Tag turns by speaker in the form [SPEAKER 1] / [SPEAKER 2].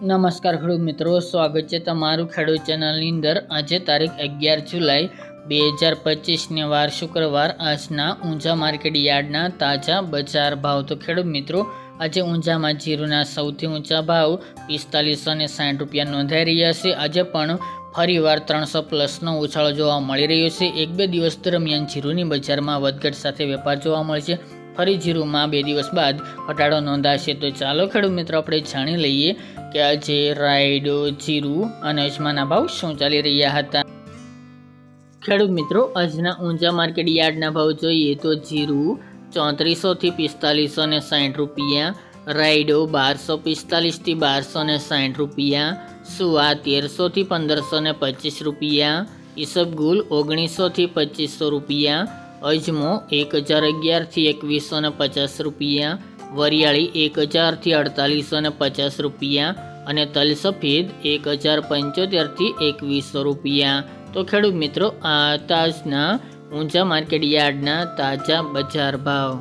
[SPEAKER 1] નમસ્કાર ખેડૂત મિત્રો, સ્વાગત છે તમારું ખેડૂત ચેનલની અંદર। આજે તારીખ 11 જુલાઈ 2025 વાર શુક્રવાર આજના ઊંઝા માર્કેટ યાર્ડના તાજા બજાર ભાવ। તો ખેડૂત મિત્રો, આજે ઊંઝામાં જીરુના સૌથી ઊંચા ભાવ 4560 રૂપિયા નોંધાઈ રહ્યા છે। આજે પણ ફરીવાર 300 પ્લસનો ઉછાળો જોવા મળી રહ્યો છે। એક બે દિવસ દરમિયાન જીરુની બજારમાં વધઘટ સાથે વેપાર જોવા મળશે। ફરી જીરુમાં 2 દિવસ બાદ ઘટાડો નોંધાશે। તો ચાલો ખેડૂત મિત્રો, આપણે જાણી લઈએ કે આજે રાયડો, જીરુ અને અજમાના ભાવ શું ચાલી રહ્યા હતા। ખેડૂત મિત્રો, આજના ઊંઝા માર્કેટ યાર્ડના ભાવ જોઈએ તો જીરુ 3400 થી 4560 રૂપિયા, રાયડો 1245 થી 1260 રૂપિયા, સુવા 1300 થી 1525 રૂપિયા, ઈસબગુલ 1900 થી 2500 રૂપિયા, અજમો 1011 થી 2150 રૂપિયા, વરિયાળી 1000 થી 4850 રૂપિયા અને તલ સફેદ 1075 થી 2100 રૂપિયા। તો ખેડૂત મિત્રો, આ તાજના ઊંઝા માર્કેટ યાર્ડના તાજા બજાર ભાવ।